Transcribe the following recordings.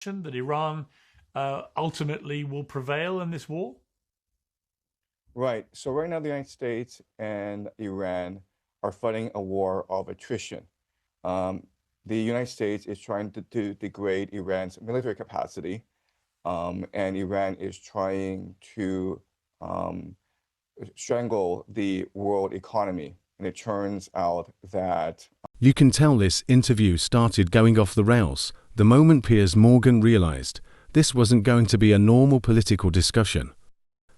that Iran ultimately will prevail in this war? Right. So right now, the United States and Iran are fighting a war of attrition. Um, the United States is trying to degrade Iran's military capacity, and Iran is trying to um, strangle the world economy. And it turns out that You can tell this interview started going off the rails the moment Piers Morgan realized this wasn't going to be a normal political discussion.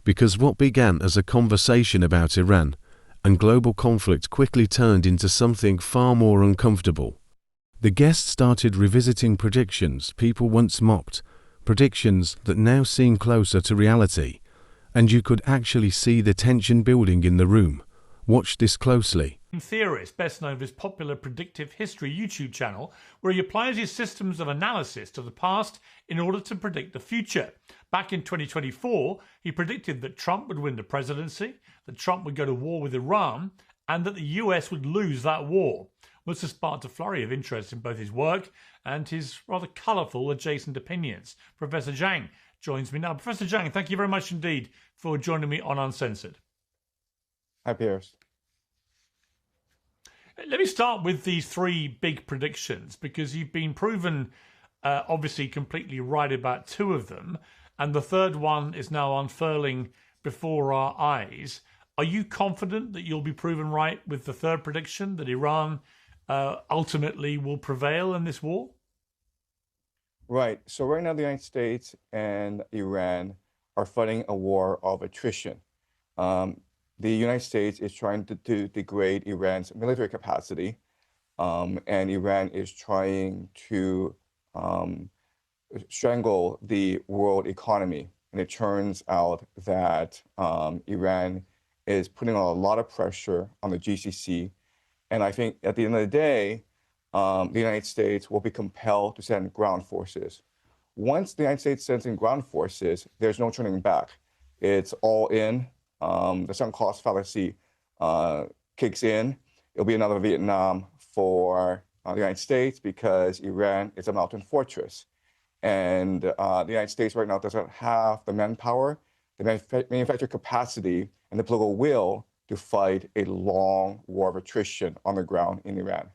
Because what began as a conversation about Iran and global conflict quickly turned into something far more uncomfortable. The guest started revisiting predictions people once mocked, predictions that now seem closer to reality, and you could actually see the tension building in the room. Watch this closely. Theorist, best known for his popular predictive history YouTube channel, where he applies his systems of analysis to the past in order to predict the future. Back in 2024, he predicted that Trump would win the presidency, that Trump would go to war with Iran, and that the US would lose that war. This has sparked a flurry of interest in both his work and his rather colourful adjacent opinions. Professor Jiang joins me now. Professor Jiang, thank you very much indeed for joining me on Uncensored. hi, Piers. Let me start with these three big predictions, because you've been proven obviously completely right about two of them, and the third one is now unfurling before our eyes. Are you confident that you'll be proven right with the third prediction, that Iran ultimately will prevail in this war? Right. So right now, the United States and Iran are fighting a war of attrition. The United States is trying to degrade Iran's military capacity, and Iran is trying to strangle the world economy. And it turns out that Iran is putting a lot of pressure on the GCC. And I think at the end of the day, the United States will be compelled to send ground forces. Once the United States sends in ground forces, there's no turning back. It's all in. The sunk cost fallacy kicks in. It'll be another Vietnam for the United States, because Iran is a mountain fortress. And the United States right now doesn't have the manpower, the manufacturing capacity, and the political will to fight a long war of attrition on the ground in Iran.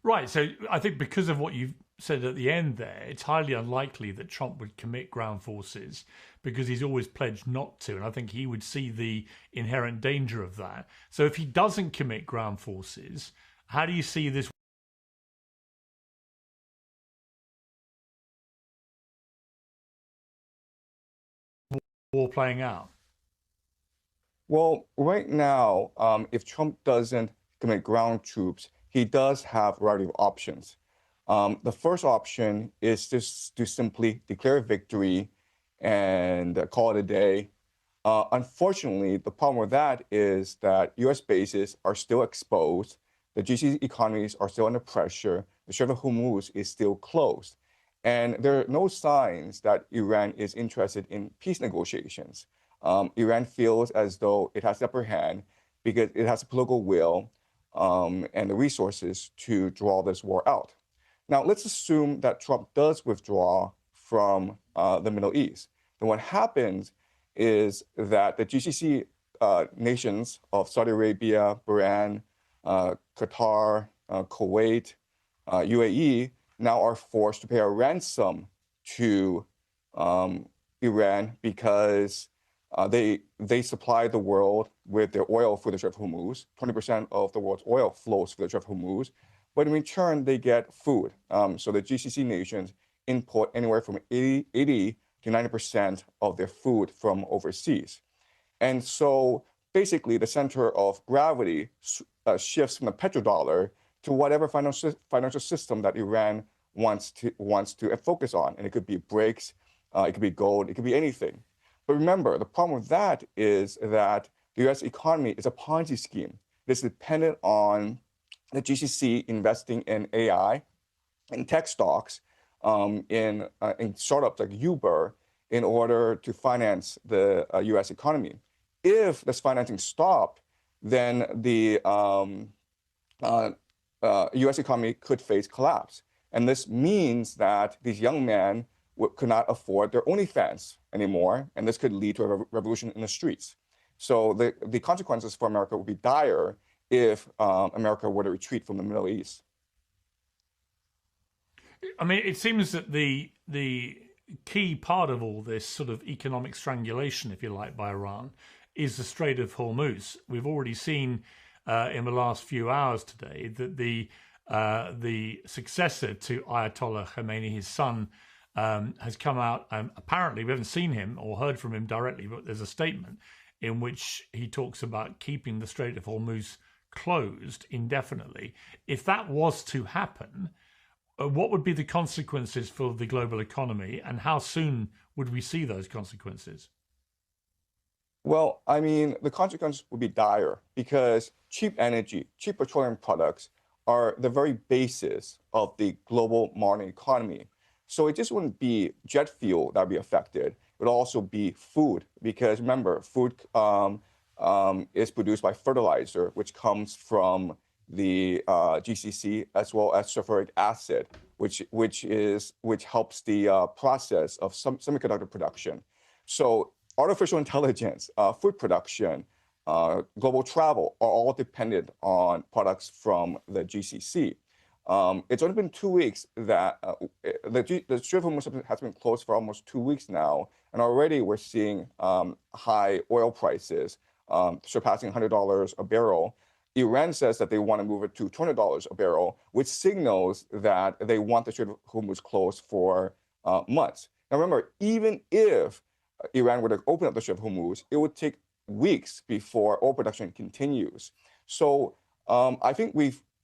Right. So I think because of what you've said at the end there, it's highly unlikely that Trump would commit ground forces, because he's always pledged not to. And I think he would see the inherent danger of that. So if he doesn't commit ground forces, how do you see this war playing out? Well, right now, if Trump doesn't commit ground troops, he does have a variety of options. The first option is just to simply declare victory and call it a day. Unfortunately, the problem with that is that US bases are still exposed, the GCC economies are still under pressure, the Strait of Hormuz is still closed, and there are no signs that Iran is interested in peace negotiations. Iran feels as though it has the upper hand because it has the political will and the resources to draw this war out. Now, let's assume that Trump does withdraw from the Middle East. Then what happens is that the GCC nations of Saudi Arabia, Bahrain, Qatar, Kuwait, UAE now are forced to pay a ransom to Iran, because they supply the world with their oil for the Strait of Hormuz. 20% of the world's oil flows through the Strait of Hormuz. But in return, they get food. So the GCC nations import anywhere from 80 to 90% of their food from overseas. And so basically, the center of gravity shifts from the petrodollar to whatever financial system that Iran wants to focus on. And it could be BRICS, it could be gold, it could be anything. But remember, the problem with that is that the US economy is a Ponzi scheme. It's dependent on the GCC investing in AI, in tech stocks, in startups like Uber, in order to finance the US economy. If this financing stopped, then the US economy could face collapse. And this means that these young men could not afford their OnlyFans anymore, and this could lead to a revolution in the streets. So the consequences for America would be dire if America were to retreat from the Middle East. I mean, it seems that the key part of all this sort of economic strangulation, if you like, by Iran is the Strait of Hormuz. We've already seen in the last few hours today that the successor to Ayatollah Khamenei, his son, has come out. Apparently, we haven't seen him or heard from him directly, but there's a statement in which he talks about keeping the Strait of Hormuz closed indefinitely. If that was to happen, what would be the consequences for the global economy, and how soon would we see those consequences? Well, I mean, the consequences would be dire because cheap energy, cheap petroleum products are the very basis of the global modern economy. So it just wouldn't be jet fuel that would be affected. It would also be food, because remember, food is produced by fertilizer, which comes from the GCC, as well as sulfuric acid, which helps the process of semiconductor production. So artificial intelligence, food production, global travel are all dependent on products from the GCC. It's only been 2 weeks that the Strait of Hormuz has been closed for almost 2 weeks now, and already we're seeing high oil prices surpassing $100 a barrel. Iran says that they want to move it to $200 a barrel, which signals that they want the Strait of Hormuz closed for months. Now remember, even if Iran were to open up the Strait of Hormuz, it would take weeks before oil production continues. So I think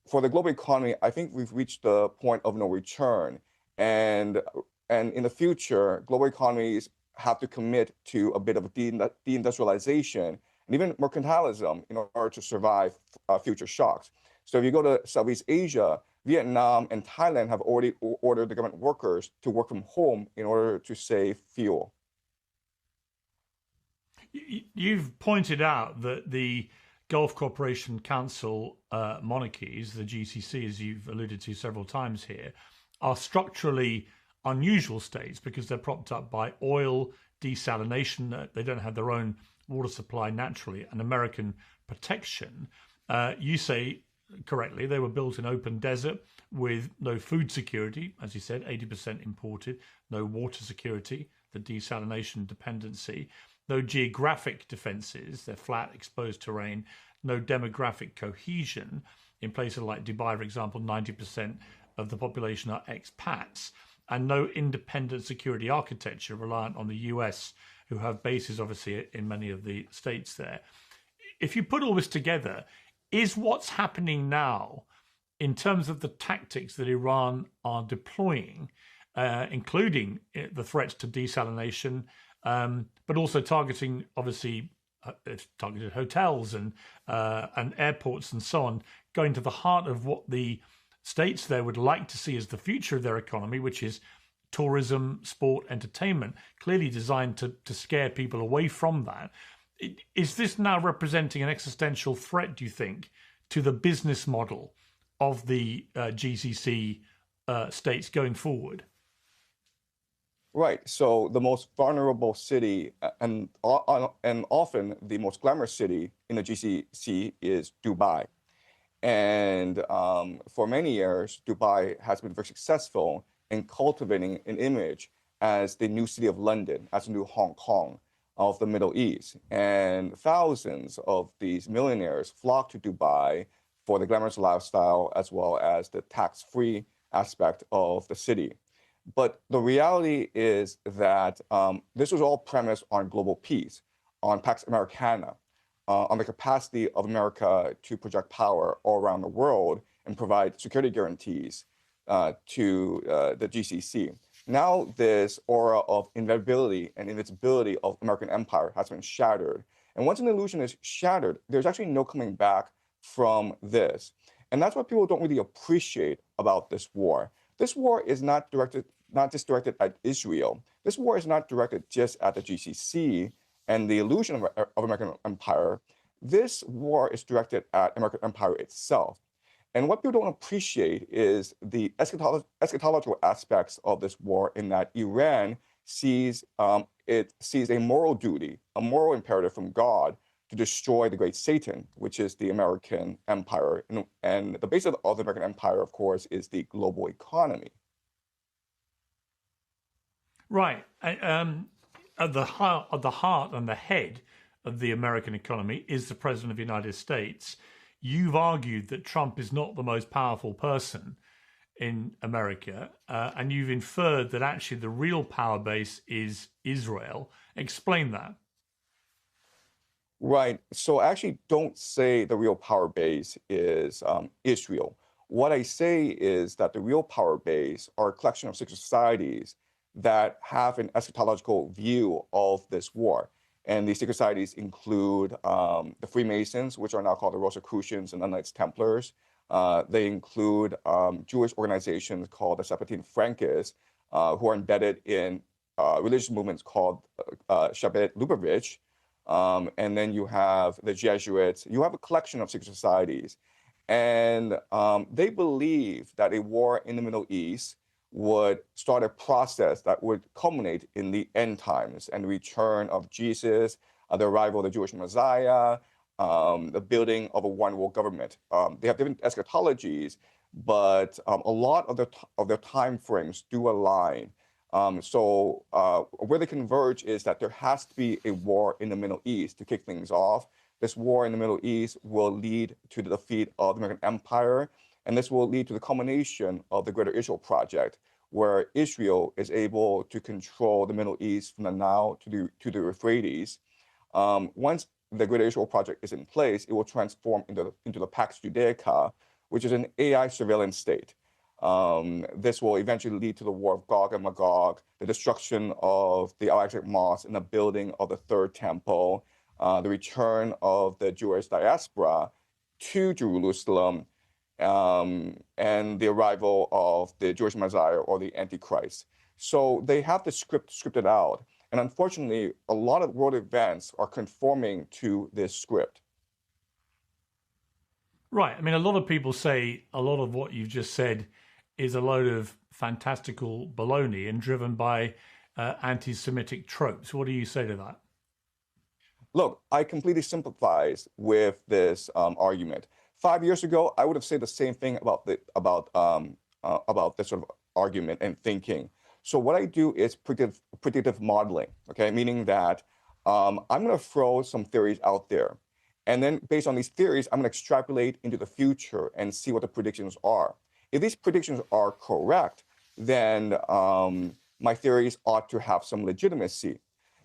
for the global economy, I think we've reached the point of no return. And in the future, global economies have to commit to a bit of deindustrialization and even mercantilism in order to survive future shocks. So if you go to Southeast Asia, Vietnam and Thailand have already ordered the government workers to work from home in order to save fuel. You've pointed out that the Gulf Cooperation Council monarchies, the GCC, as you've alluded to several times here, are structurally unusual states because they're propped up by oil, desalination. They don't have their own water supply naturally, and American protection. You say correctly, they were built in open desert with no food security, as you said, 80% imported, no water security, the desalination dependency, no geographic defenses, they're flat, exposed terrain, no demographic cohesion. In places like Dubai, for example, 90% of the population are expats, and no independent security architecture reliant on the US, who have bases obviously in many of the states there. If you put all this together, is what's happening now in terms of the tactics that Iran are deploying, including the threats to desalination, but also targeting, obviously, targeted hotels and airports and so on, going to the heart of what the states there would like to see as the future of their economy, which is tourism, sport, entertainment, clearly designed to scare people away from that. Is this now representing an existential threat, do you think, to the business model of the GCC states going forward? Right. So the most vulnerable city and often the most glamorous city in the GCC is Dubai. And for many years, Dubai has been very successful in cultivating an image as the new city of London, as the new Hong Kong of the Middle East. And thousands of these millionaires flock to Dubai for the glamorous lifestyle as well as the tax-free aspect of the city. But the reality is that this was all premised on global peace, on Pax Americana, on the capacity of America to project power all around the world and provide security guarantees to the GCC. Now this aura of inevitability and invincibility of American empire has been shattered. And once an illusion is shattered, there's actually no coming back from this. And that's what people don't really appreciate about this war. This war is not just directed at Israel. This war is not directed just at the GCC and the illusion of American empire. This war is directed at American empire itself. And what people don't appreciate is the eschatological aspects of this war, in that Iran sees it sees a moral duty, a moral imperative from God to destroy the great Satan, which is the American empire. And the base of the American empire, of course, is the global economy. Right. At the heart and the head of the American economy is the President of the United States. You've argued that Trump is not the most powerful person in America, and you've inferred that actually the real power base is Israel. Explain that. Right. So I actually don't say the real power base is Israel. What I say is that the real power base are a collection of secret societies that have an eschatological view of this war. And these secret societies include the Freemasons, which are now called the Rosicrucians and the Knights Templars. They include Jewish organizations called the Sephardim Frankists, who are embedded in religious movements called Shabbat Lubavitch. And then you have the Jesuits. You have a collection of secret societies. And they believe that a war in the Middle East would start a process that would culminate in the end times and the return of Jesus, the arrival of the Jewish Messiah, the building of a one world government. They have different eschatologies, but a lot of their time frames do align. So where they converge is that there has to be a war in the Middle East to kick things off. This war in the Middle East will lead to the defeat of the American Empire, and this will lead to the culmination of the Greater Israel Project, where Israel is able to control the Middle East from the Nile to the Euphrates. Once the Greater Israel Project is in place, it will transform into the Pax Judaica, which is an AI surveillance state. This will eventually lead to the war of Gog and Magog, the destruction of the Al-Aqsa Mosque and the building of the Third Temple, the return of the Jewish diaspora to Jerusalem, and the arrival of the Jewish Messiah or the Antichrist. So they have the scripted out. And unfortunately, a lot of world events are conforming to this script. Right. I mean, a lot of people say a lot of what you've just said is a load of fantastical baloney and driven by anti-Semitic tropes. What do you say to that? Look, I completely sympathize with this argument. 5 years ago, I would have said the same thing about this sort of argument and thinking. So what I do is predictive modeling, okay? Meaning that I'm going to throw some theories out there. And then based on these theories, I'm going to extrapolate into the future and see what the predictions are. If these predictions are correct, then my theories ought to have some legitimacy.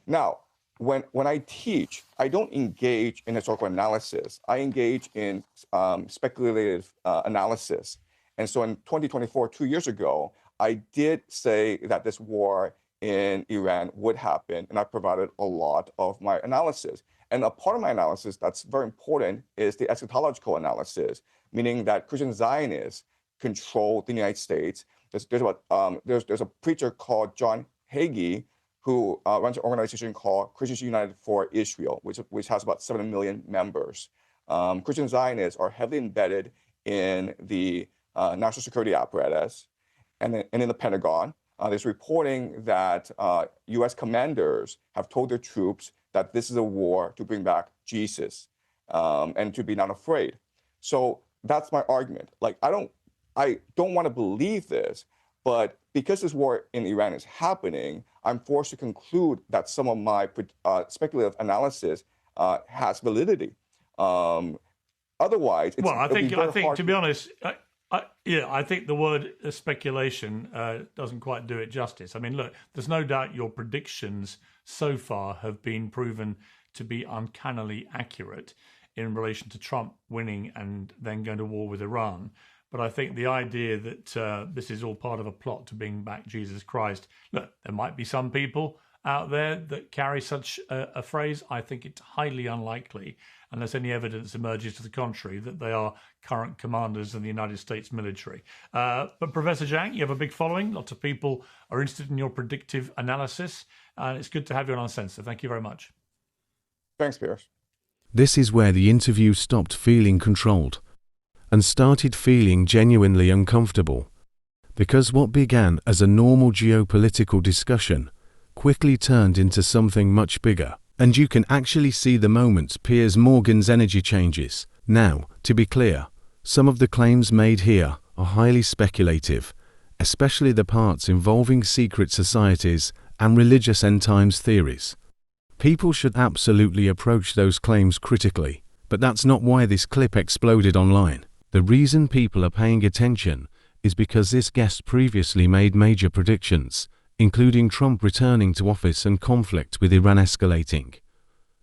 Now, when I teach, I don't engage in historical analysis. I engage in speculative analysis. And so in 2024, 2 years ago, I did say that this war in Iran would happen, and I provided a lot of my analysis. And a part of my analysis that's very important is the eschatological analysis, meaning that Christian Zionists control the United States. There's a preacher called John Hagee who runs an organization called Christians United for Israel, which has about 7 million members. Christian Zionists are heavily embedded in the national security apparatus and in the Pentagon. There's reporting that U.S. commanders have told their troops that this is a war to bring back Jesus and to be not afraid. So that's my argument. Like, I don't want to believe this, but because this war in Iran is happening, I'm forced to conclude that some of my speculative analysis has validity. Otherwise, well, I think to be honest, I think the word speculation doesn't quite do it justice. I mean, look, there's no doubt your predictions so far have been proven to be uncannily accurate in relation to Trump winning and then going to war with Iran. But I think the idea that this is all part of a plot to bring back Jesus Christ, look, there might be some people out there that carry such a phrase. I think it's highly unlikely, unless any evidence emerges to the contrary, that they are current commanders in the United States military. But Professor Jiang, you have a big following. Lots of people are interested in your predictive analysis. And it's good to have you on Uncensored. Thank you very much. Thanks, Piers. This is where the interview stopped feeling controlled. and started feeling genuinely uncomfortable. Because what began as a normal geopolitical discussion quickly turned into something much bigger. And you can actually see the moment Piers Morgan's energy changes. Now, to be clear, some of the claims made here are highly speculative, especially the parts involving secret societies and religious end times theories. People should absolutely approach those claims critically, but that's not why this clip exploded online. The reason people are paying attention is because this guest previously made major predictions, including Trump returning to office and conflict with Iran escalating,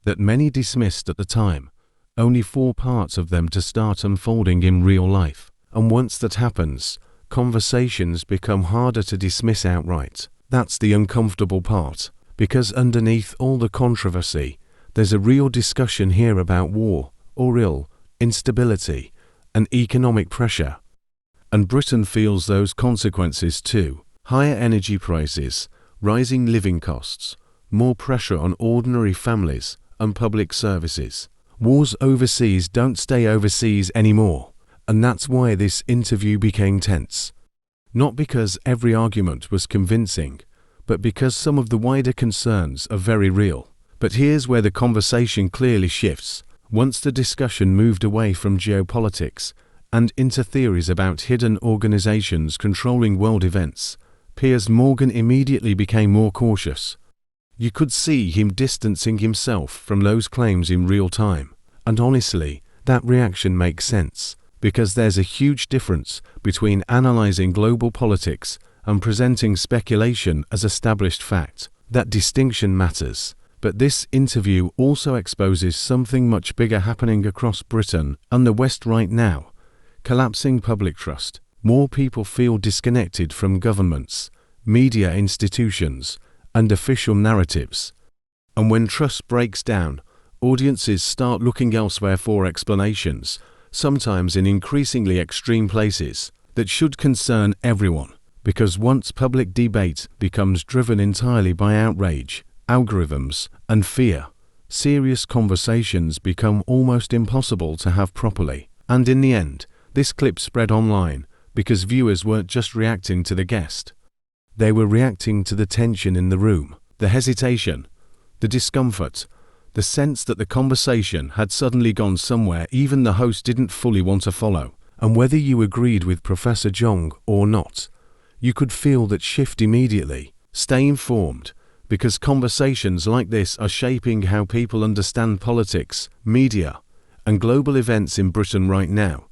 that many dismissed at the time, only for parts of them to start unfolding in real life. And once that happens, conversations become harder to dismiss outright. That's the uncomfortable part, because underneath all the controversy, there's a real discussion here about war, or instability, and economic pressure. And Britain feels those consequences too. Higher energy prices, rising living costs, more pressure on ordinary families and public services. Wars overseas don't stay overseas anymore, and that's why this interview became tense. Not because every argument was convincing, but because some of the wider concerns are very real. But here's where the conversation clearly shifts. Once the discussion moved away from geopolitics and into theories about hidden organizations controlling world events, Piers Morgan immediately became more cautious. You could see him distancing himself from those claims in real time. And honestly, that reaction makes sense, because there's a huge difference between analyzing global politics and presenting speculation as established fact. That distinction matters. But this interview also exposes something much bigger happening across Britain and the West right now. Collapsing public trust. More people feel disconnected from governments, media institutions, and official narratives. And when trust breaks down, audiences start looking elsewhere for explanations, sometimes in increasingly extreme places, that should concern everyone. Because once public debate becomes driven entirely by outrage, algorithms, and fear, serious conversations become almost impossible to have properly. And in the end, this clip spread online because viewers weren't just reacting to the guest. They were reacting to the tension in the room, the hesitation, the discomfort, the sense that the conversation had suddenly gone somewhere even the host didn't fully want to follow. And whether you agreed with Professor Jiang or not, you could feel that shift immediately. Stay informed, because conversations like this are shaping how people understand politics, media, and global events in Britain right now.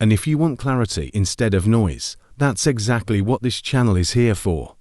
And if you want clarity instead of noise, that's exactly what this channel is here for.